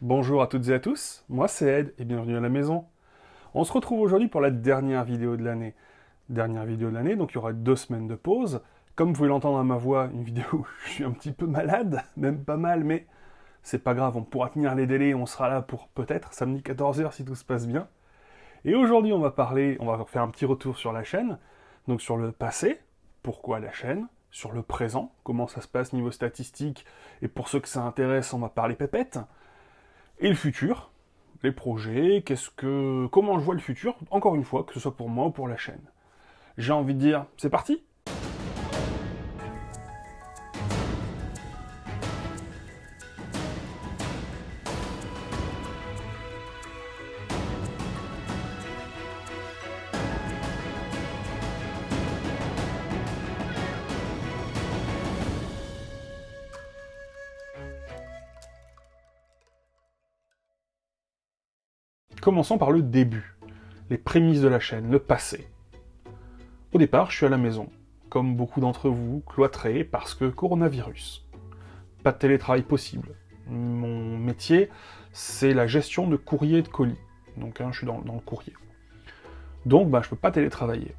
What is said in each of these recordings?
Bonjour à toutes et à tous, moi c'est Ed et bienvenue à la maison. On se retrouve aujourd'hui pour la dernière vidéo de l'année. Dernière vidéo de l'année, donc il y aura 2 semaines de pause. Comme vous pouvez l'entendre à ma voix, une vidéo où je suis un petit peu malade, même pas mal, mais c'est pas grave, on pourra tenir les délais, on sera là pour peut-être samedi 14h si tout se passe bien. Et aujourd'hui on va faire un petit retour sur la chaîne, donc sur le passé, pourquoi la chaîne, sur le présent, comment ça se passe niveau statistique, et pour ceux que ça intéresse, on va parler pépette. Et le futur, les projets, comment je vois le futur, encore une fois, que ce soit pour moi ou pour la chaîne. J'ai envie de dire, c'est parti. Commençons par le début, les prémices de la chaîne, le passé. Au départ, je suis à la maison, comme beaucoup d'entre vous, cloîtré parce que coronavirus. Pas de télétravail possible. Mon métier, c'est la gestion de courrier et de colis. Donc je suis dans le courrier. Donc je peux pas télétravailler.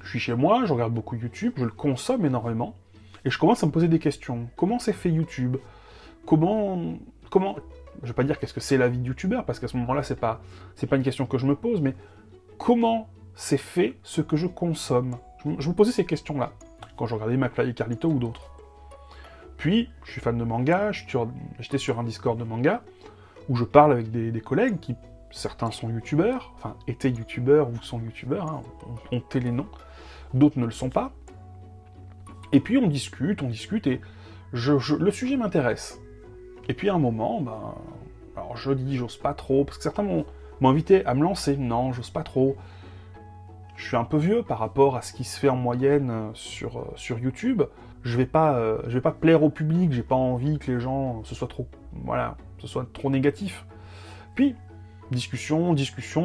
Je suis chez moi, je regarde beaucoup YouTube, je le consomme énormément, et je commence à me poser des questions. Comment c'est fait YouTube? Comment... Je vais pas dire qu'est-ce que c'est la vie de youtubeur, parce qu'à ce moment-là, c'est pas une question que je me pose, mais comment c'est fait ce que je consomme? Je me posais ces questions-là, quand je regardais McFly et Carlito ou d'autres. Puis, je suis fan de manga, j'étais sur un Discord de manga, où je parle avec des collègues qui, certains sont youtubeurs, enfin, étaient youtubeurs ou sont youtubeurs, hein, ont les noms, d'autres ne le sont pas. Et puis on discute, et le sujet m'intéresse. Et puis à un moment, alors je dis j'ose pas trop, parce que certains m'ont invité à me lancer. Non, j'ose pas trop. Je suis un peu vieux par rapport à ce qui se fait en moyenne sur YouTube. Je vais pas plaire au public, j'ai pas envie que les gens ce soit trop négatif. Puis, discussion,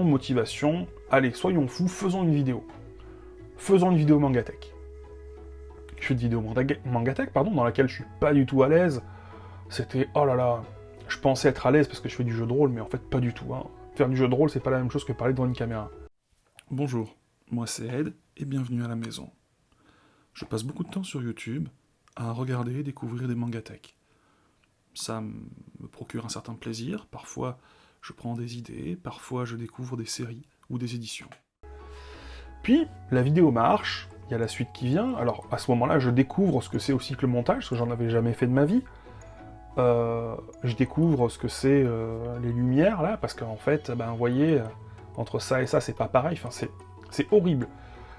motivation, allez, soyons fous, faisons une vidéo. Faisons une vidéo Mangatech. Je fais une vidéo Mangatech, dans laquelle je suis pas du tout à l'aise. C'était, oh là là, je pensais être à l'aise parce que je fais du jeu de rôle, mais en fait pas du tout. Hein. Faire du jeu de rôle, c'est pas la même chose que parler devant une caméra. Bonjour, moi c'est Ed, et bienvenue à la maison. Je passe beaucoup de temps sur YouTube à regarder et découvrir des mangatech. Ça me procure un certain plaisir, parfois je prends des idées, parfois je découvre des séries ou des éditions. Puis, la vidéo marche, il y a la suite qui vient, alors à ce moment-là, je découvre ce que c'est aussi que le montage, parce que j'en avais jamais fait de ma vie. Je découvre ce que c'est les lumières, là, parce qu'en fait, vous voyez, entre ça et ça, c'est pas pareil, enfin, c'est horrible.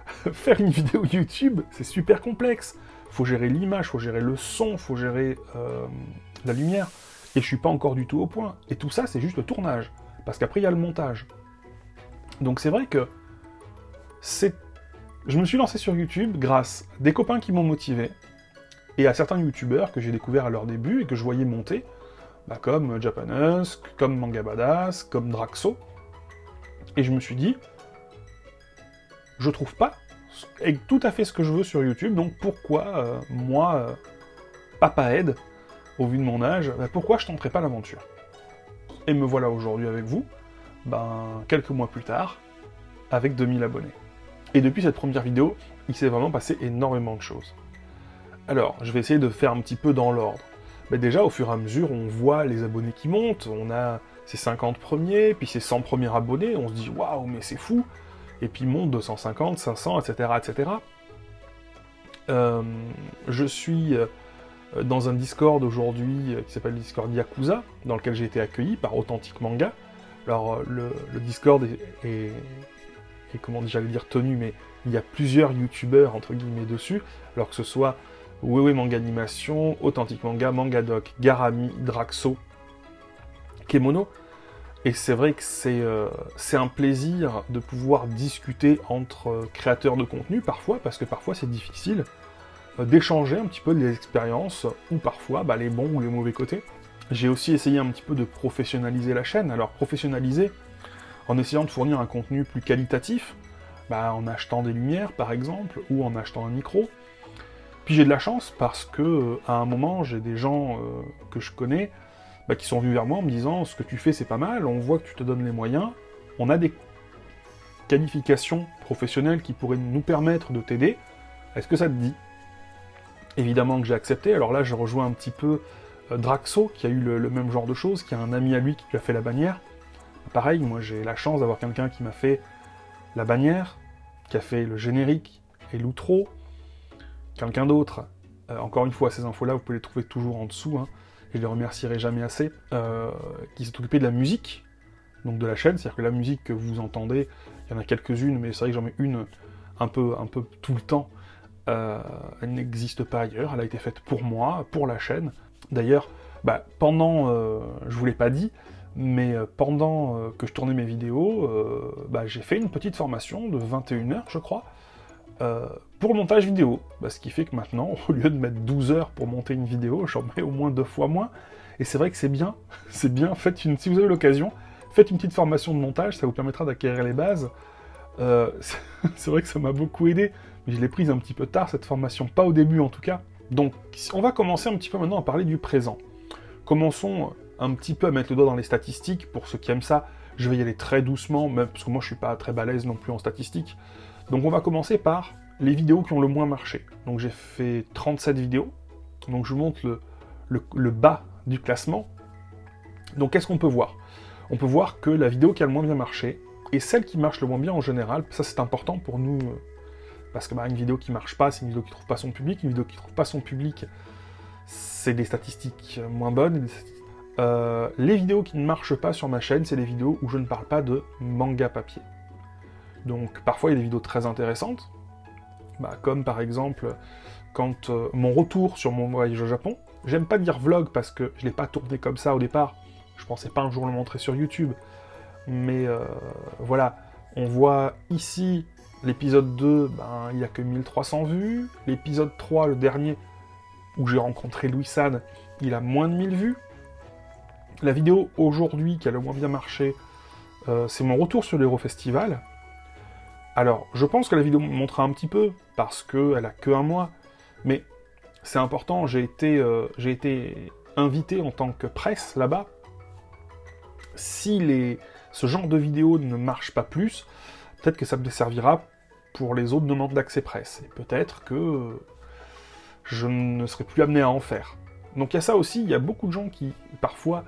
Faire une vidéo YouTube, c'est super complexe. Faut gérer l'image, faut gérer le son, faut gérer la lumière, et je suis pas encore du tout au point. Et tout ça, c'est juste le tournage, parce qu'après, il y a le montage. Donc c'est vrai que je me suis lancé sur YouTube grâce à des copains qui m'ont motivé, et à certains youtubeurs que j'ai découverts à leur début et que je voyais monter, comme Japanusk, comme Manga Badass, comme Draxo. Et je me suis dit, je trouve pas tout à fait ce que je veux sur YouTube, donc pourquoi, moi, Papa Ed, au vu de mon âge, pourquoi je tenterais pas l'aventure? Et me voilà aujourd'hui avec vous, quelques mois plus tard, avec 2000 abonnés. Et depuis cette première vidéo, il s'est vraiment passé énormément de choses. Alors, je vais essayer de faire un petit peu dans l'ordre. Déjà, au fur et à mesure, on voit les abonnés qui montent, on a ces 50 premiers, puis ces 100 premiers abonnés, on se dit « Waouh, mais c'est fou !» Et puis monte 250, 500, etc., etc. Je suis dans un Discord aujourd'hui qui s'appelle le Discord Yakuza, dans lequel j'ai été accueilli par Authentic Manga. Alors, le Discord est comment j'allais dire tenu, mais il y a plusieurs youtubeurs, entre guillemets, dessus, alors que ce soit Wewe Manga Animation, Authentic Manga, Mangadoc, Garami, Draxo, Kemono, et c'est vrai que c'est un plaisir de pouvoir discuter entre créateurs de contenu, parfois, parce que parfois c'est difficile d'échanger un petit peu les expériences, ou parfois les bons ou les mauvais côtés. J'ai aussi essayé un petit peu de professionnaliser la chaîne, alors professionnaliser en essayant de fournir un contenu plus qualitatif, en achetant des lumières par exemple, ou en achetant un micro. Puis j'ai de la chance parce que à un moment j'ai des gens que je connais qui sont venus vers moi en me disant « Ce que tu fais, c'est pas mal, on voit que tu te donnes les moyens, on a des qualifications professionnelles qui pourraient nous permettre de t'aider, est-ce que ça te dit ?» Évidemment que j'ai accepté, alors là je rejoins un petit peu Draxo, qui a eu le même genre de choses, qui a un ami à lui qui lui a fait la bannière. Pareil, moi j'ai la chance d'avoir quelqu'un qui m'a fait la bannière, qui a fait le générique et l'outro. Quelqu'un d'autre, encore une fois, ces infos-là, vous pouvez les trouver toujours en dessous, hein, et je les remercierai jamais assez, qui s'est occupé de la musique, donc de la chaîne, c'est-à-dire que la musique que vous entendez, il y en a quelques-unes, mais c'est vrai que j'en mets une un peu tout le temps, elle n'existe pas ailleurs, elle a été faite pour moi, pour la chaîne. D'ailleurs, pendant, je vous l'ai pas dit, mais pendant que je tournais mes vidéos, j'ai fait une petite formation de 21 heures, je crois, pour le montage vidéo. Ce qui fait que maintenant, au lieu de mettre 12 heures pour monter une vidéo, j'en mets au moins 2 fois moins. Et c'est vrai que c'est bien, si vous avez l'occasion, faites une petite formation de montage, ça vous permettra d'acquérir les bases. C'est vrai que ça m'a beaucoup aidé, mais je l'ai prise un petit peu tard, cette formation, pas au début en tout cas. Donc, on va commencer un petit peu maintenant à parler du présent. Commençons un petit peu à mettre le doigt dans les statistiques, pour ceux qui aiment ça. Je vais y aller très doucement, même parce que moi je suis pas très balèze non plus en statistiques. Donc on va commencer par les vidéos qui ont le moins marché. Donc j'ai fait 37 vidéos, donc je vous montre le bas du classement. Donc qu'est-ce qu'on peut voir? On peut voir que la vidéo qui a le moins bien marché, et celle qui marche le moins bien en général, ça c'est important pour nous, parce que une vidéo qui marche pas, c'est une vidéo qui trouve pas son public, une vidéo qui trouve pas son public, c'est des statistiques moins bonnes. Les vidéos qui ne marchent pas sur ma chaîne, c'est des vidéos où je ne parle pas de manga papier. Donc parfois il y a des vidéos très intéressantes, comme par exemple quand mon retour sur mon voyage au Japon, j'aime pas dire vlog parce que je l'ai pas tourné comme ça au départ, je pensais pas un jour le montrer sur YouTube, mais voilà, on voit ici l'épisode 2, il n'y a que 1300 vues, l'épisode 3, le dernier, où j'ai rencontré Louis San, il a moins de 1000 vues. La vidéo aujourd'hui qui a le moins bien marché, c'est mon retour sur l'Eurofestival. Alors, je pense que la vidéo me montrera un petit peu, parce qu'elle a que un mois, mais c'est important, j'ai été invité en tant que presse là-bas. Si ce genre de vidéo ne marche pas plus, peut-être que ça me desservira pour les autres demandes d'accès presse, et peut-être que je ne serai plus amené à en faire. Donc il y a ça aussi, il y a beaucoup de gens qui, parfois,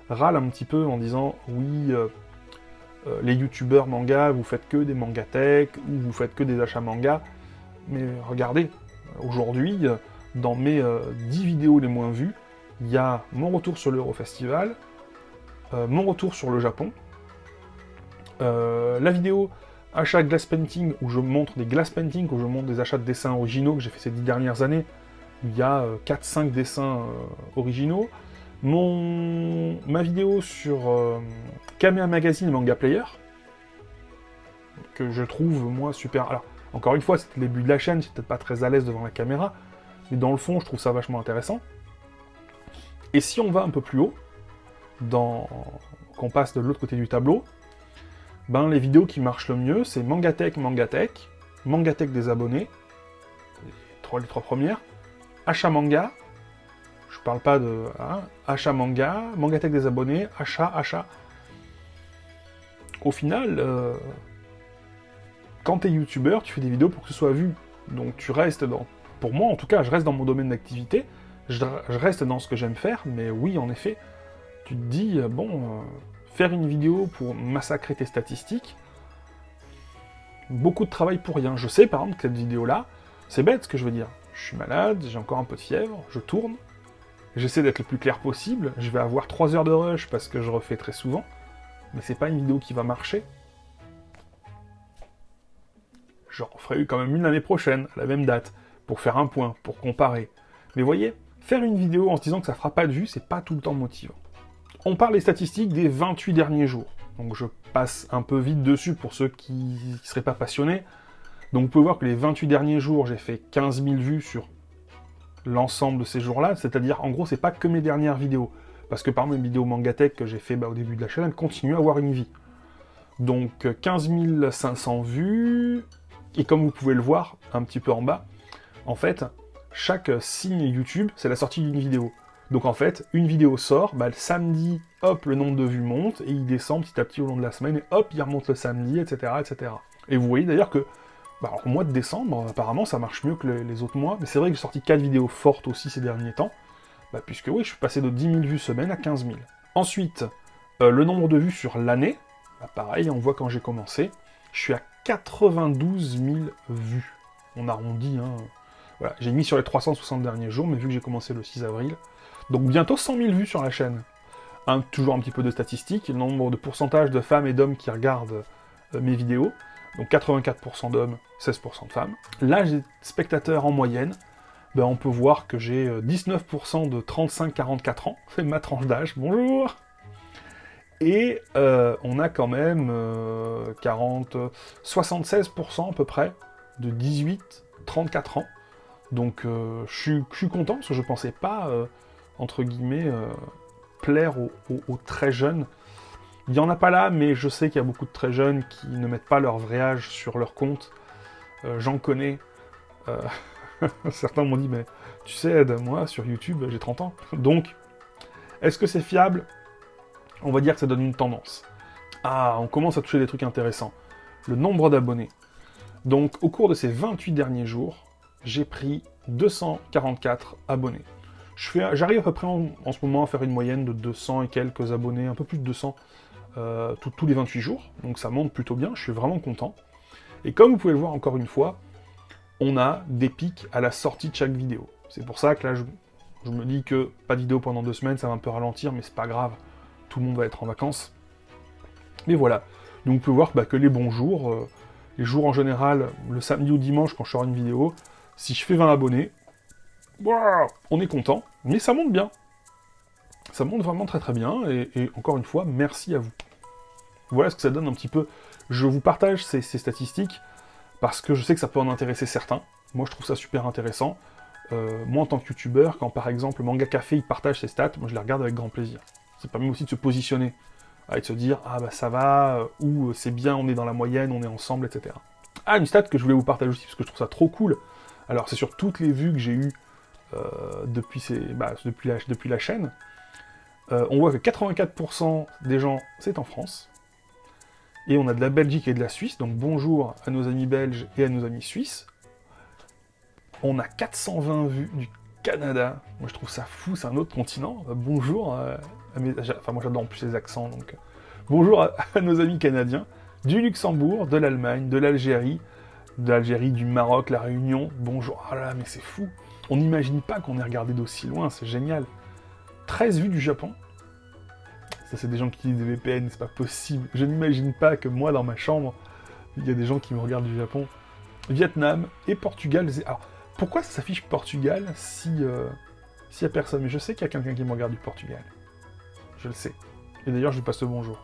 râlent un petit peu en disant « Oui, les youtubeurs manga, vous faites que des mangatech, ou vous faites que des achats manga. » Mais regardez, aujourd'hui, dans mes 10 vidéos les moins vues, il y a mon retour sur l'Eurofestival, mon retour sur le Japon, la vidéo achat glass painting, où je montre des glass painting, où je montre des achats de dessins originaux que j'ai fait ces 10 dernières années, où il y a 4-5 dessins originaux, ma vidéo sur Kamea Magazine et Manga Player, que je trouve, moi, super... Alors, encore une fois, c'était le début de la chaîne, j'étais peut-être pas très à l'aise devant la caméra, mais dans le fond, je trouve ça vachement intéressant. Et si on va un peu plus haut, qu'on passe de l'autre côté du tableau, les vidéos qui marchent le mieux, c'est Mangatech des abonnés, les trois premières, achat manga, je parle pas de achat manga, Mangatech des abonnés, achat. Au final, quand t'es youtubeur, tu fais des vidéos pour que ce soit vu. Donc tu restes pour moi en tout cas, je reste dans mon domaine d'activité, je reste dans ce que j'aime faire, mais oui, en effet, tu te dis, faire une vidéo pour massacrer tes statistiques, beaucoup de travail pour rien. Je sais par exemple que cette vidéo-là, c'est bête ce que je veux dire. Je suis malade, j'ai encore un peu de fièvre, je tourne, j'essaie d'être le plus clair possible, je vais avoir 3 heures de rush parce que je refais très souvent, mais c'est pas une vidéo qui va marcher. J'en ferai quand même une l'année prochaine, à la même date, pour faire un point, pour comparer. Mais voyez, faire une vidéo en se disant que ça fera pas de vues, c'est pas tout le temps motivant. On parle des statistiques des 28 derniers jours. Donc je passe un peu vite dessus pour ceux qui ne seraient pas passionnés. Donc vous pouvez voir que les 28 derniers jours, j'ai fait 15 000 vues sur l'ensemble de ces jours-là. C'est-à-dire, en gros, c'est pas que mes dernières vidéos. Parce que par exemple, mes vidéos Mangatech que j'ai fait au début de la chaîne, elles continuent à avoir une vie. Donc 15 500 vues. Et comme vous pouvez le voir un petit peu en bas, en fait, chaque signe YouTube, c'est la sortie d'une vidéo. Donc en fait, une vidéo sort, le samedi, hop, le nombre de vues monte, et il descend petit à petit au long de la semaine, et hop, il remonte le samedi, etc. etc. Et vous voyez d'ailleurs que, au mois de décembre, apparemment, ça marche mieux que les autres mois, mais c'est vrai que j'ai sorti 4 vidéos fortes aussi ces derniers temps, puisque oui, je suis passé de 10 000 vues semaine à 15 000. Ensuite, le nombre de vues sur l'année, pareil, on voit quand j'ai commencé, je suis à 92 000 vues. On arrondit, hein. Voilà, j'ai mis sur les 360 derniers jours, mais vu que j'ai commencé le 6 avril, donc bientôt 100 000 vues sur la chaîne. Toujours un petit peu de statistiques, le nombre de pourcentage de femmes et d'hommes qui regardent mes vidéos, donc 84% d'hommes, 16% de femmes. L'âge des spectateurs en moyenne, on peut voir que j'ai 19% de 35-44 ans, c'est ma tranche d'âge, bonjour. Et on a quand même 76% à peu près de 18-34 ans. Donc je suis content, parce que je pensais pas, entre guillemets, plaire aux très jeunes. Il n'y en a pas là, mais je sais qu'il y a beaucoup de très jeunes qui ne mettent pas leur vrai âge sur leur compte. J'en connais. Certains m'ont dit, mais tu sais, Ed, moi, sur YouTube, j'ai 30 ans. Donc, est-ce que c'est fiable? On va dire que ça donne une tendance. Ah, on commence à toucher des trucs intéressants. Le nombre d'abonnés. Donc, au cours de ces 28 derniers jours, j'ai pris 244 abonnés. J'arrive à peu près en ce moment à faire une moyenne de 200 et quelques abonnés, un peu plus de 200 tous les 28 jours. Donc ça monte plutôt bien, je suis vraiment content. Et comme vous pouvez le voir encore une fois, on a des pics à la sortie de chaque vidéo. C'est pour ça que là, je me dis que pas de vidéo pendant 2 semaines, ça va un peu ralentir, mais c'est pas grave. Tout le monde va être en vacances. Mais voilà. Donc vous pouvez voir que les bons jours, les jours en général, le samedi ou dimanche quand je sors une vidéo, si je fais 20 abonnés, on est content, mais ça monte bien. Ça monte vraiment très très bien, et encore une fois, merci à vous. Voilà ce que ça donne un petit peu. Je vous partage ces statistiques, parce que je sais que ça peut en intéresser certains. Moi, je trouve ça super intéressant. Moi, en tant que youtubeur, quand par exemple Manga Café il partage ses stats, moi je les regarde avec grand plaisir. Ça permet aussi de se positionner, et de se dire, ça va, ou c'est bien, on est dans la moyenne, on est ensemble, etc. Ah, une stat que je voulais vous partager aussi, parce que je trouve ça trop cool. Alors, c'est sur toutes les vues que j'ai eues depuis la chaîne. On voit que 84% des gens, c'est en France. Et on a de la Belgique et de la Suisse, donc bonjour à nos amis belges et à nos amis suisses. On a 420 vues du Canada. Moi, je trouve ça fou, c'est un autre continent. Bonjour moi, j'adore en plus les accents, donc... Bonjour à nos amis canadiens, du Luxembourg, de l'Allemagne, de l'Algérie, du Maroc, la Réunion. Bonjour, ah là, mais c'est fou. On n'imagine pas qu'on ait regardé d'aussi loin, c'est génial. 13 vues du Japon. Ça, c'est des gens qui utilisent des VPN, c'est pas possible. Je n'imagine pas que moi, dans ma chambre, il y a des gens qui me regardent du Japon. Vietnam et Portugal. Alors, pourquoi ça s'affiche Portugal s'il y a personne? Mais je sais qu'il y a quelqu'un qui me regarde du Portugal. Je le sais. Et d'ailleurs, je lui passe le bonjour.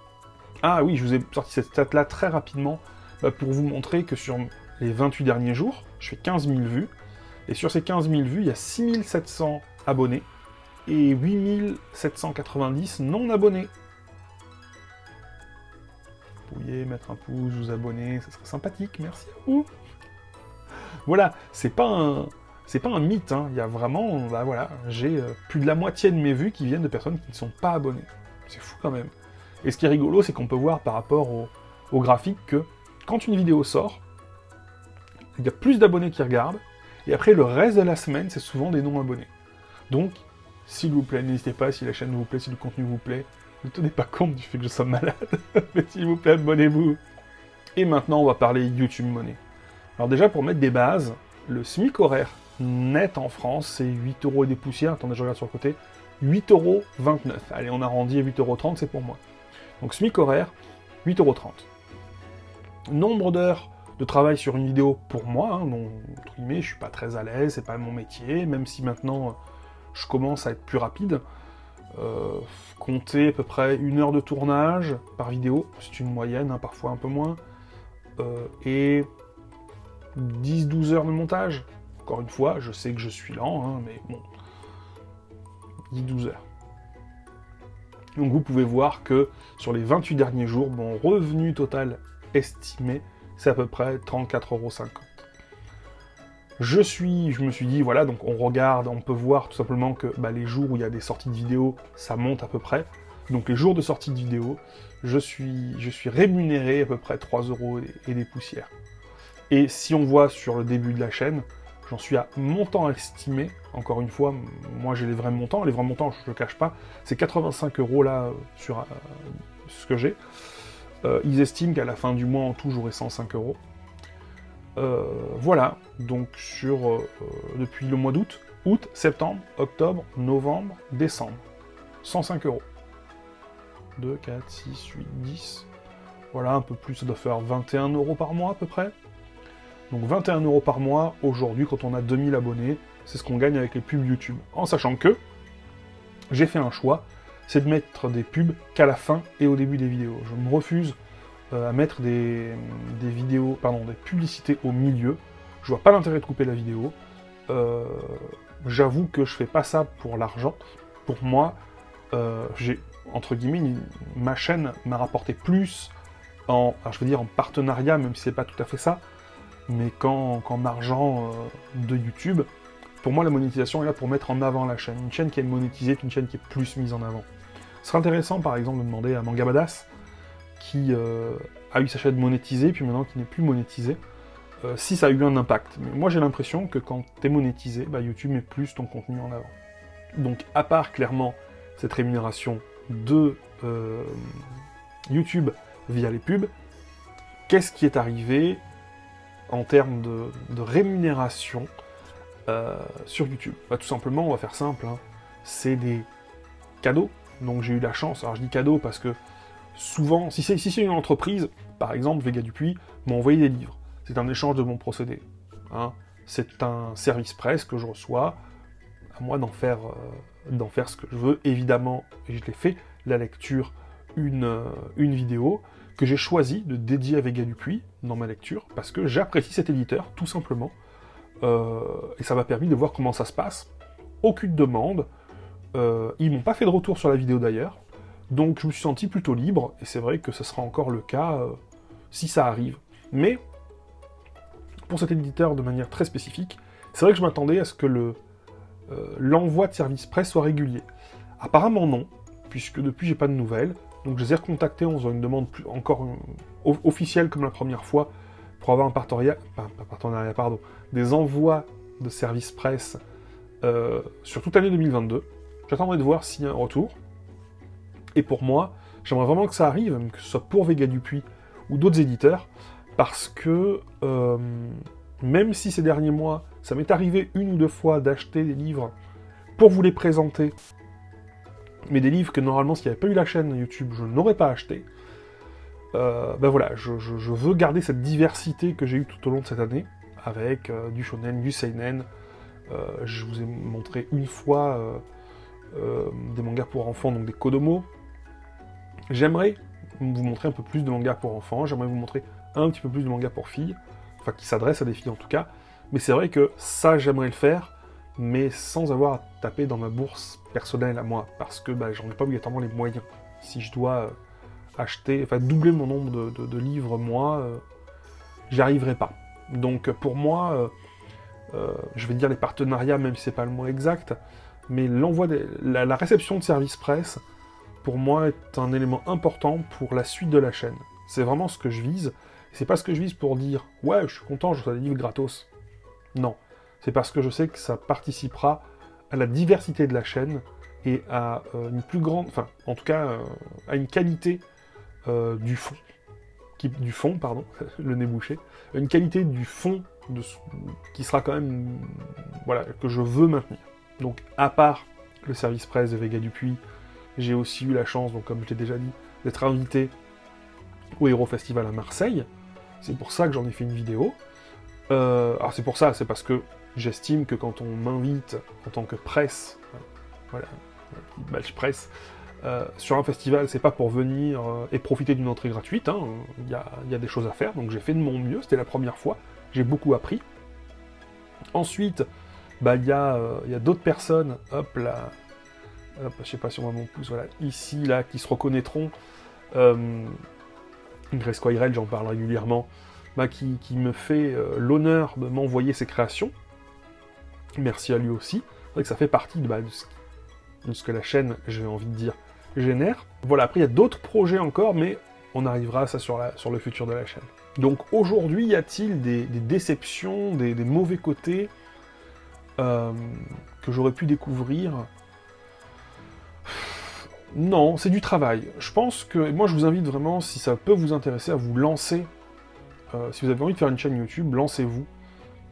Ah oui, je vous ai sorti cette stat-là très rapidement pour vous montrer que sur les 28 derniers jours, je fais 15 000 vues. Et sur ces 15 000 vues, il y a 6 700 abonnés et 8 790 non abonnés. Vous pourriez mettre un pouce, vous abonner, ça serait sympathique, merci à vous. Voilà, c'est pas un mythe, hein. Il y a vraiment, voilà, j'ai plus de la moitié de mes vues qui viennent de personnes qui ne sont pas abonnées. C'est fou quand même. Et ce qui est rigolo, c'est qu'on peut voir par rapport au graphique que quand une vidéo sort, il y a plus d'abonnés qui regardent, et après le reste de la semaine, c'est souvent des non-abonnés. Donc, s'il vous plaît, n'hésitez pas, si la chaîne vous plaît, si le contenu vous plaît, ne tenez pas compte du fait que je sois malade, mais s'il vous plaît, abonnez-vous. Et maintenant, on va parler YouTube Money. Alors déjà, pour mettre des bases, le SMIC horaire net en France, c'est 8 € et des poussières. Attendez, je regarde sur le côté. 8,29 €. Allez, on arrondit à 8,30 €, c'est pour moi. Donc SMIC horaire, 8,30 €. Nombre d'heures de travail sur une vidéo pour moi, hein, donc, entre guillemets, je suis pas très à l'aise, c'est pas mon métier, même si maintenant je commence à être plus rapide. Compter à peu près 1 heure de tournage par vidéo, c'est une moyenne, hein, parfois un peu moins, et 10-12 heures de montage. Encore une fois, je sais que je suis lent, hein, mais bon, 10-12 heures. Donc vous pouvez voir que sur les 28 derniers jours, mon revenu total estimé, c'est à peu près 34,50 €. Je me suis dit, voilà, donc on regarde, on peut voir tout simplement que les jours où il y a des sorties de vidéos, ça monte à peu près. Donc les jours de sortie de vidéo, je suis rémunéré à peu près 3 euros et des poussières. Et si on voit sur le début de la chaîne, j'en suis à montant estimé, encore une fois, moi j'ai les vrais montants, je ne le cache pas, c'est 85 euros là sur ce que j'ai. Ils estiment qu'à la fin du mois en tout j'aurai 105 euros. Voilà, donc depuis le mois d'août, septembre, octobre, novembre, décembre, 105 euros. 2, 4, 6, 8, 10, voilà, un peu plus, ça doit faire 21 euros par mois à peu près. Donc 21 euros par mois, aujourd'hui, quand on a 2000 abonnés, c'est ce qu'on gagne avec les pubs YouTube. En sachant que j'ai fait un choix, c'est de mettre des pubs qu'à la fin et au début des vidéos. Je me refuse à mettre des publicités au milieu. Je vois pas l'intérêt de couper la vidéo. J'avoue que je fais pas ça pour l'argent. Pour moi, j'ai, entre guillemets, ma chaîne m'a rapporté plus en partenariat, même si c'est pas tout à fait ça, mais qu'en argent de YouTube. Pour moi, la monétisation est là pour mettre en avant la chaîne. Une chaîne qui est monétisée est une chaîne qui est plus mise en avant. Ce serait intéressant, par exemple, de demander à Manga Badass, qui a eu sa chaîne monétisée, puis maintenant qui n'est plus monétisée, si ça a eu un impact. Mais moi, j'ai l'impression que quand t'es monétisé, YouTube met plus ton contenu en avant. Donc, à part, clairement, cette rémunération de YouTube via les pubs, qu'est-ce qui est arrivé en termes de rémunération sur YouTube? Tout simplement, on va faire simple, hein. C'est des cadeaux. Donc j'ai eu la chance, alors je dis cadeaux parce que souvent, si c'est une entreprise, par exemple, Vega Dupuis m'a envoyé des livres. C'est un échange de bons procédés. Hein. C'est un service presse que je reçois, à moi d'en faire ce que je veux. Évidemment, et je l'ai fait, la lecture, une vidéo que j'ai choisi de dédier à Vega Dupuis dans ma lecture, parce que j'apprécie cet éditeur, tout simplement. Et ça m'a permis de voir comment ça se passe. Aucune demande. Ils m'ont pas fait de retour sur la vidéo d'ailleurs. Donc je me suis senti plutôt libre, et c'est vrai que ce sera encore le cas si ça arrive. Mais, pour cet éditeur de manière très spécifique, c'est vrai que je m'attendais à ce que l'envoi de service presse soit régulier. Apparemment non, puisque depuis j'ai pas de nouvelles. Donc je les ai recontactés en faisant une demande encore officielle comme la première fois, pour avoir des envois de service presse sur toute l'année 2022. J'attendrai de voir s'il y a un retour. Et pour moi, j'aimerais vraiment que ça arrive, que ce soit pour Vega Dupuis ou d'autres éditeurs, parce que même si ces derniers mois, ça m'est arrivé 1 ou 2 fois d'acheter des livres pour vous les présenter, mais des livres que normalement, s'il n'y avait pas eu la chaîne YouTube, je n'aurais pas acheté, voilà, je veux garder cette diversité que j'ai eue tout au long de cette année, avec du shonen, du seinen. Je vous ai montré une fois des mangas pour enfants, donc des Kodomo. J'aimerais vous montrer un peu plus de mangas pour enfants, j'aimerais vous montrer un petit peu plus de mangas pour filles, enfin qui s'adressent à des filles en tout cas, mais c'est vrai que ça j'aimerais le faire, mais sans avoir à taper dans ma bourse personnelle à moi, parce que j'en ai pas obligatoirement les moyens. Si je dois doubler mon nombre de livres moi, j'y arriverai pas. Donc pour moi, je vais dire les partenariats, même si c'est pas le mot exact, mais la réception de service presse, pour moi, est un élément important pour la suite de la chaîne. C'est vraiment ce que je vise. C'est pas ce que je vise pour dire « Ouais, je suis content, je reçois des livres gratos ». Non. C'est parce que je sais que ça participera à la diversité de la chaîne et à une plus grande... Enfin, en tout cas, à une qualité du fond. Du fond, pardon, le nez bouché. Une qualité du fond qui sera quand même... Voilà, que je veux maintenir. Donc, à part le service presse de Vega Dupuis, j'ai aussi eu la chance, donc comme je l'ai déjà dit, d'être invité au Hero Festival à Marseille. C'est pour ça que j'en ai fait une vidéo. Alors c'est pour ça, c'est parce que j'estime que quand on m'invite en tant que presse, voilà, badge presse, sur un festival, c'est pas pour venir et profiter d'une entrée gratuite, hein. Il y a des choses à faire, donc j'ai fait de mon mieux, c'était la première fois, j'ai beaucoup appris. Ensuite, il y a d'autres personnes, hop là, je sais pas si on voit mon pouce, voilà, ici, là, qui se reconnaîtront. Grace Quairel, j'en parle régulièrement, qui me fait l'honneur de m'envoyer ses créations. Merci à lui aussi. C'est vrai que ça fait partie de ce que la chaîne, j'ai envie de dire, génère. Voilà, après il y a d'autres projets encore, mais on arrivera à ça sur le futur de la chaîne. Donc aujourd'hui, y a-t-il des déceptions, des mauvais côtés que j'aurais pu découvrir? Non, c'est du travail. Je pense que, moi je vous invite vraiment, si ça peut vous intéresser, à vous lancer. Si vous avez envie de faire une chaîne YouTube, lancez-vous.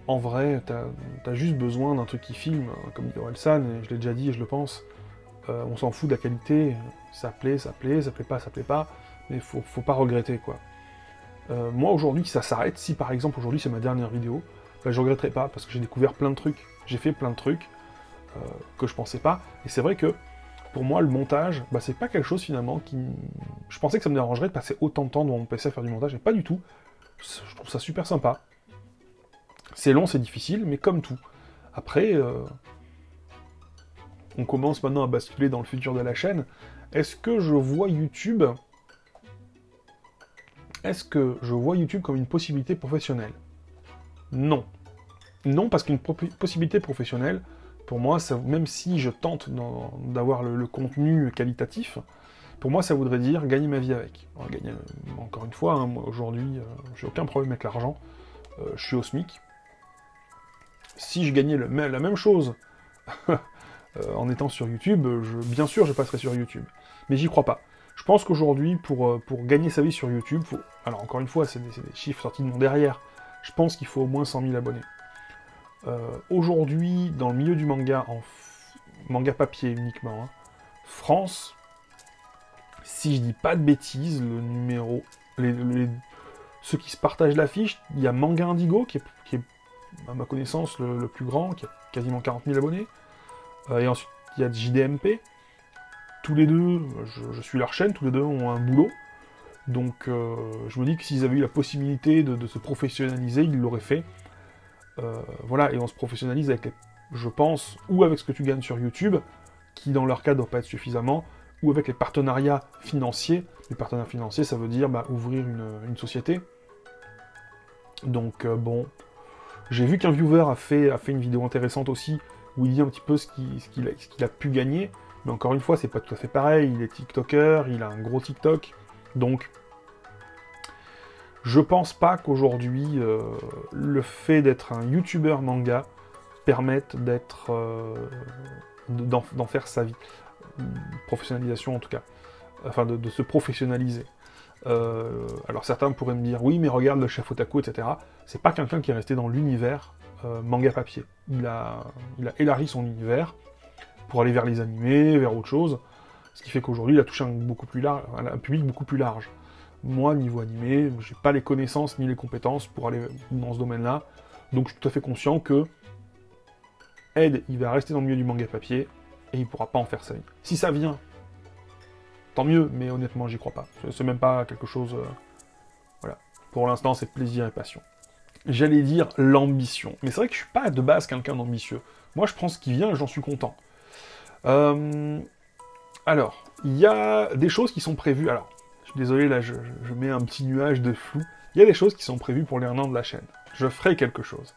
En vrai, t'as juste besoin d'un truc qui filme, comme dit Orelsan, et je l'ai déjà dit et je le pense. On s'en fout de la qualité, ça plaît, ça plaît pas, mais faut pas regretter, quoi. Moi, aujourd'hui, ça s'arrête, si par exemple, aujourd'hui, c'est ma dernière vidéo, bah, je regretterai pas, parce que j'ai découvert plein de trucs, j'ai fait plein de trucs que je pensais pas, et c'est vrai que, pour moi, le montage, bah, c'est pas quelque chose, finalement, qui... Je pensais que ça me dérangerait de passer autant de temps devant mon PC à faire du montage, et pas du tout. Je trouve ça super sympa. C'est long, c'est difficile, mais comme tout. Après, on commence maintenant à basculer dans le futur de la chaîne. Est-ce que je vois YouTube comme une possibilité professionnelle? Non. Non, parce qu'une possibilité professionnelle, pour moi, ça, même si je tente d'avoir le contenu qualitatif, pour moi, ça voudrait dire gagner ma vie avec. Alors, encore une fois, hein, moi, aujourd'hui, j'ai aucun problème avec l'argent. Je suis au SMIC. Si je gagnais la même chose en étant sur YouTube, bien sûr, je passerai sur YouTube. Mais j'y crois pas. Je pense qu'aujourd'hui, pour gagner sa vie sur YouTube, alors encore une fois, c'est des chiffres sortis de mon derrière, je pense qu'il faut au moins 100 000 abonnés. Aujourd'hui, dans le milieu du manga, manga papier uniquement, hein, France, si je dis pas de bêtises, le numéro... ceux qui se partagent l'affiche, il y a Manga Indigo, qui est à ma connaissance le plus grand, qui a quasiment 40 000 abonnés. Et ensuite, il y a JDMP. Tous les deux, je suis leur chaîne, tous les deux ont un boulot. Donc, je me dis que s'ils avaient eu la possibilité de se professionnaliser, ils l'auraient fait. Voilà, et on se professionnalise avec, je pense, ou avec ce que tu gagnes sur YouTube, qui dans leur cas ne doit pas être suffisamment, ou avec les partenariats financiers. Les partenariats financiers, ça veut dire ouvrir une société. Donc, bon... J'ai vu qu'un viewer a fait une vidéo intéressante aussi, où il dit un petit peu ce qu'il a pu gagner, mais encore une fois, c'est pas tout à fait pareil, il est TikToker, il a un gros TikTok, donc je pense pas qu'aujourd'hui, le fait d'être un YouTuber manga permette d'en faire sa vie. Professionnalisation en tout cas. Enfin, de se professionnaliser. Alors certains pourraient me dire, oui, mais regarde le chef otaku, etc. C'est pas quelqu'un qui est resté dans l'univers manga papier. Il a élargi son univers pour aller vers les animés, vers autre chose, ce qui fait qu'aujourd'hui, il a touché un public beaucoup plus large. Moi, niveau animé, j'ai pas les connaissances ni les compétences pour aller dans ce domaine-là, donc je suis tout à fait conscient que Ed, il va rester dans le milieu du manga papier, et il pourra pas en faire sa vie. Si ça vient, tant mieux, mais honnêtement, j'y crois pas. C'est même pas quelque chose... Voilà. Pour l'instant, c'est plaisir et passion. J'allais dire l'ambition. Mais c'est vrai que je suis pas de base quelqu'un d'ambitieux. Moi, je prends ce qui vient et j'en suis content. Alors, il y a des choses qui sont prévues. Alors, je suis désolé, là, je mets un petit nuage de flou. Il y a des choses qui sont prévues pour les 1 an de la chaîne. Je ferai quelque chose.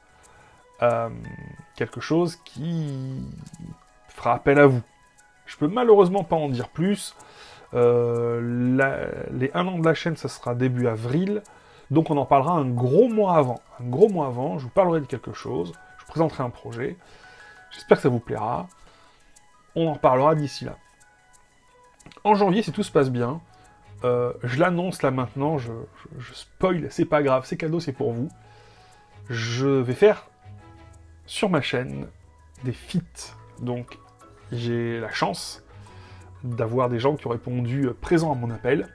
Quelque chose qui fera appel à vous. Je peux malheureusement pas en dire plus. Les 1 an de la chaîne, ça sera début avril, donc on en parlera un gros mois avant. Un gros mois avant, je vous parlerai de quelque chose, je vous présenterai un projet, j'espère que ça vous plaira, on en parlera d'ici là. En janvier, si tout se passe bien, je l'annonce là maintenant, je spoil, c'est pas grave, c'est cadeau, c'est pour vous, je vais faire sur ma chaîne des feats, donc j'ai la chance d'avoir des gens qui ont répondu présents à mon appel,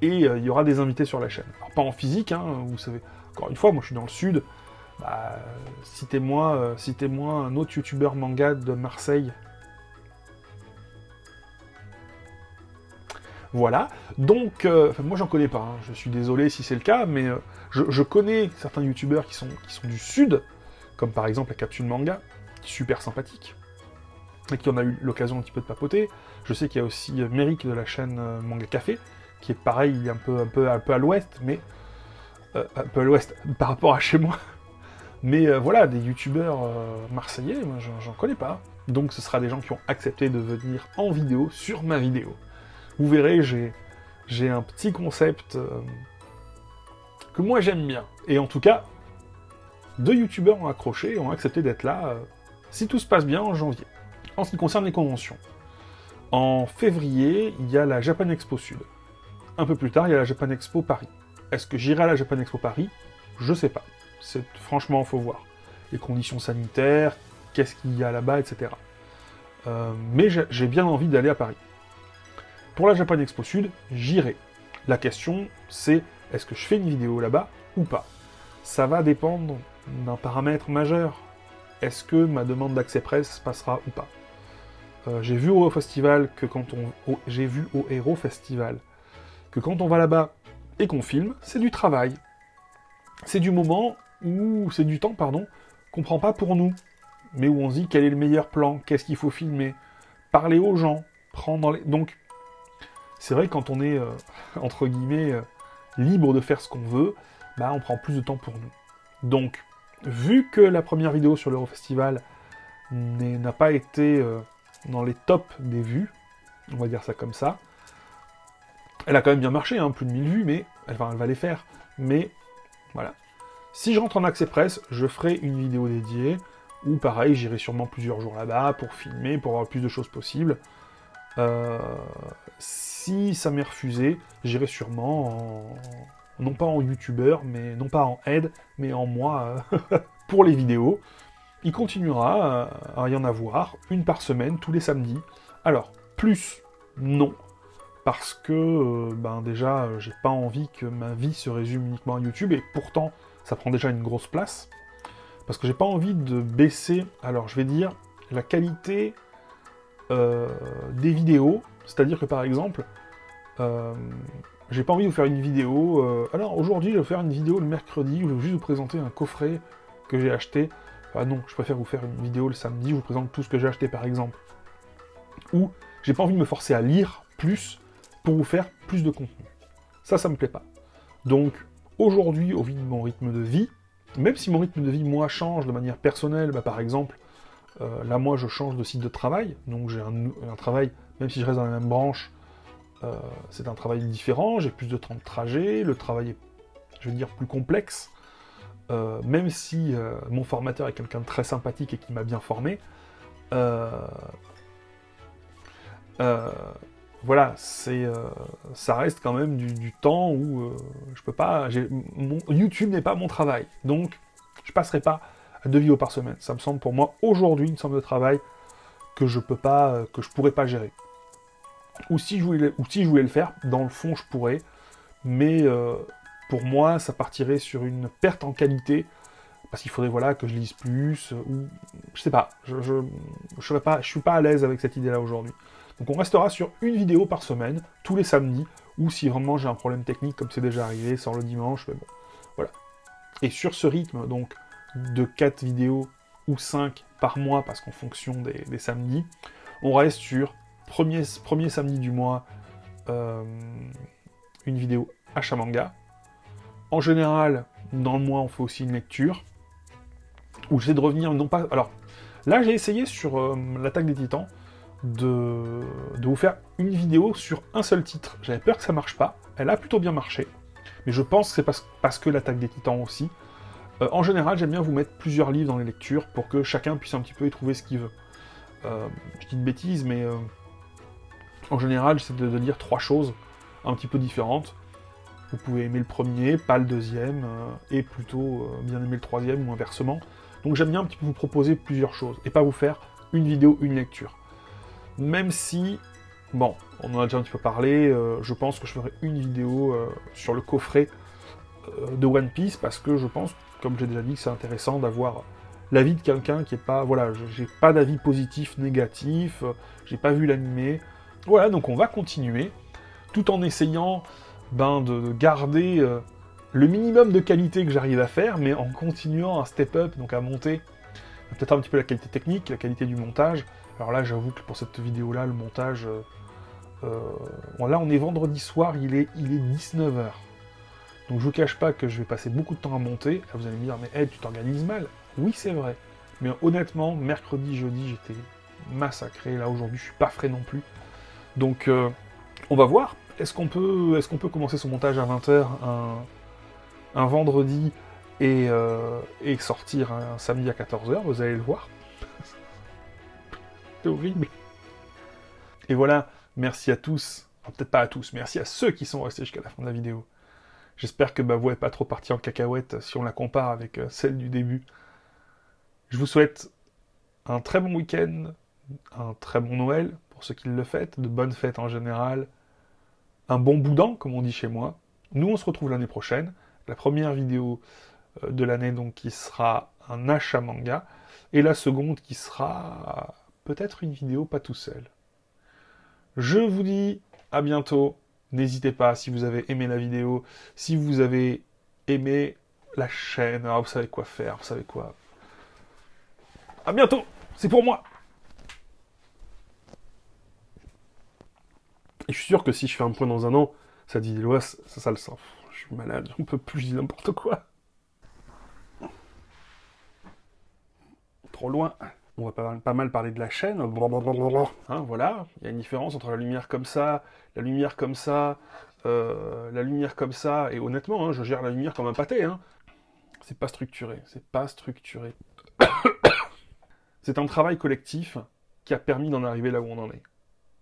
et il y aura des invités sur la chaîne. Alors pas en physique, hein, vous savez, encore une fois, moi je suis dans le sud, citez-moi un autre youtubeur manga de Marseille. Voilà, donc, moi j'en connais pas, hein, je suis désolé si c'est le cas, mais je connais certains youtubeurs qui sont du sud, comme par exemple la Capsule Manga, super sympathique, et qui en a eu l'occasion un petit peu de papoter. Je sais qu'il y a aussi Méric de la chaîne Manga Café, qui est pareil, il est un peu à l'ouest, mais... un peu à l'ouest par rapport à chez moi. Mais voilà, des youtubeurs marseillais, moi j'en connais pas. Donc ce sera des gens qui ont accepté de venir en vidéo sur ma vidéo. Vous verrez, j'ai un petit concept que moi j'aime bien. Et en tout cas, 2 youtubeurs ont accroché et ont accepté d'être là, si tout se passe bien, en janvier. En ce qui concerne les conventions. En février, il y a la Japan Expo Sud. Un peu plus tard, il y a la Japan Expo Paris. Est-ce que j'irai à la Japan Expo Paris? Je sais pas. Franchement, faut voir. Les conditions sanitaires, qu'est-ce qu'il y a là-bas, etc. Mais j'ai bien envie d'aller à Paris. Pour la Japan Expo Sud, j'irai. La question, c'est est-ce que je fais une vidéo là-bas ou pas? Ça va dépendre d'un paramètre majeur. Est-ce que ma demande d'accès presse passera ou pas? J'ai vu au Hero Festival que quand on va là-bas et qu'on filme, c'est du travail. C'est du temps, qu'on prend pas pour nous, mais où on se dit quel est le meilleur plan, qu'est-ce qu'il faut filmer, parler aux gens, Donc, c'est vrai que quand on est, entre guillemets, libre de faire ce qu'on veut, on prend plus de temps pour nous. Donc, vu que la première vidéo sur l'Eurofestival n'a pas été dans les tops des vues, on va dire ça comme ça, elle a quand même bien marché, plus de 1000 vues, mais elle va les faire. Mais, voilà. Si je rentre en accès presse, je ferai une vidéo dédiée, ou pareil, j'irai sûrement plusieurs jours là-bas pour filmer, pour avoir le plus de choses possibles. Si ça m'est refusé, j'irai sûrement non pas en youtubeur, mais non pas en aide, mais en moi pour les vidéos. Il continuera à y en avoir, une par semaine, tous les samedis. Alors, plus, non, parce que, déjà, j'ai pas envie que ma vie se résume uniquement à YouTube, et pourtant, ça prend déjà une grosse place, parce que j'ai pas envie de baisser, alors je vais dire, la qualité des vidéos, c'est-à-dire que par exemple, j'ai pas envie de vous faire une vidéo, alors aujourd'hui je vais faire une vidéo le mercredi, où je vais juste vous présenter un coffret que j'ai acheté. Ah non, je préfère vous faire une vidéo le samedi, où je vous présente tout ce que j'ai acheté par exemple. Ou j'ai pas envie de me forcer à lire plus pour vous faire plus de contenu. Ça me plaît pas. Donc aujourd'hui, au vu de mon rythme de vie, même si mon rythme de vie, moi, change de manière personnelle, par exemple, là, moi, je change de site de travail, donc j'ai un travail, même si je reste dans la même branche, c'est un travail différent, j'ai plus de temps de trajet, le travail est, je vais dire, plus complexe, même si mon formateur est quelqu'un de très sympathique et qui m'a bien formé, voilà, ça reste quand même du temps où je peux pas, YouTube n'est pas mon travail, donc je passerai pas à 2 vidéos par semaine. Ça me semble pour moi aujourd'hui une somme de travail que je pourrais pas gérer. Ou si je voulais le faire, dans le fond je pourrais, mais pour moi ça partirait sur une perte en qualité, parce qu'il faudrait que je lise plus, ou je sais pas, je suis pas à l'aise avec cette idée-là aujourd'hui. Donc on restera sur une vidéo par semaine, tous les samedis, ou si vraiment j'ai un problème technique, comme c'est déjà arrivé, sans le dimanche, mais bon, voilà. Et sur ce rythme, donc, de 4 vidéos ou 5 par mois, parce qu'en fonction des samedis, on reste sur premier samedi du mois, une vidéo achat manga. En général, dans le mois, on fait aussi une lecture, où j'essaie de revenir, non pas... Alors, là, j'ai essayé sur l'Attaque des Titans, de vous faire une vidéo sur un seul titre. J'avais peur que ça marche pas, elle a plutôt bien marché, mais je pense que c'est parce que l'Attaque des Titans aussi. En général, j'aime bien vous mettre plusieurs livres dans les lectures, pour que chacun puisse un petit peu y trouver ce qu'il veut. Je dis une bêtise, mais en général, j'essaie de lire 3 choses un petit peu différentes. Vous pouvez aimer le premier, pas le deuxième, et plutôt bien aimer le troisième, ou inversement. Donc j'aime bien un petit peu vous proposer plusieurs choses, et pas vous faire une vidéo, une lecture. Même si, bon, on en a déjà un petit peu parlé, je pense que je ferai une vidéo sur le coffret de One Piece, parce que je pense, comme j'ai déjà dit, que c'est intéressant d'avoir l'avis de quelqu'un qui est pas... Voilà, j'ai pas d'avis positif, négatif, j'ai pas vu l'animé. Voilà, donc on va continuer, tout en essayant de garder le minimum de qualité que j'arrive à faire, mais en continuant à step up, donc à monter peut-être un petit peu la qualité technique, la qualité du montage. Alors là, j'avoue que pour cette vidéo-là, le montage... là, on est vendredi soir, il est 19h. Donc je vous cache pas que je vais passer beaucoup de temps à monter. Là, vous allez me dire, mais Ed, tu t'organises mal. Oui, c'est vrai. Mais honnêtement, mercredi, jeudi, j'étais massacré. Là, aujourd'hui, je suis pas frais non plus. Donc, on va voir. Est-ce qu'on peut commencer son montage à 20h un vendredi et sortir un samedi à 14h? Vous allez le voir. C'est horrible. Et voilà, merci à tous. Enfin, peut-être pas à tous, merci à ceux qui sont restés jusqu'à la fin de la vidéo. J'espère que ma voix n'est pas trop partie en cacahuète si on la compare avec celle du début. Je vous souhaite un très bon week-end, un très bon Noël pour ceux qui le fêtent, de bonnes fêtes en général, un bon boudin, comme on dit chez moi. Nous, on se retrouve l'année prochaine. La première vidéo de l'année, donc, qui sera un achat manga, et la seconde qui sera peut-être une vidéo pas tout seul. Je vous dis à bientôt. N'hésitez pas, si vous avez aimé la vidéo, si vous avez aimé la chaîne, vous savez quoi faire, vous savez quoi. À bientôt, c'est pour moi. Et je suis sûr que si je fais un point dans un an, ça dit Loas, ça le sent. Je suis malade, j'en peux plus, je dis n'importe quoi. Trop loin. On va pas mal parler de la chaîne. Hein, voilà, il y a une différence entre la lumière comme ça, la lumière comme ça, la lumière comme ça, et honnêtement, hein, je gère la lumière comme un pâté. Hein. C'est pas structuré, c'est pas structuré. C'est un travail collectif qui a permis d'en arriver là où on en est.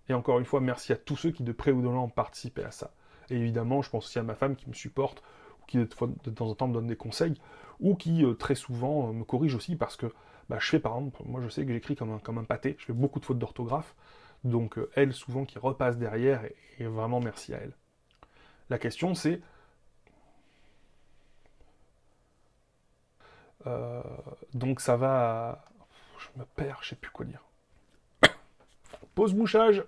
Et encore une fois, merci à tous ceux qui de près ou de loin ont participé à ça. Et évidemment, je pense aussi à ma femme qui me supporte, ou qui de temps en temps me donne des conseils, ou qui très souvent me corrige aussi parce que je fais par exemple, moi je sais que j'écris comme un pâté, je fais beaucoup de fautes d'orthographe, donc elle souvent qui repasse derrière, et vraiment merci à elle. La question c'est, donc ça va, je me perds, je sais plus quoi dire. Pause mouchage.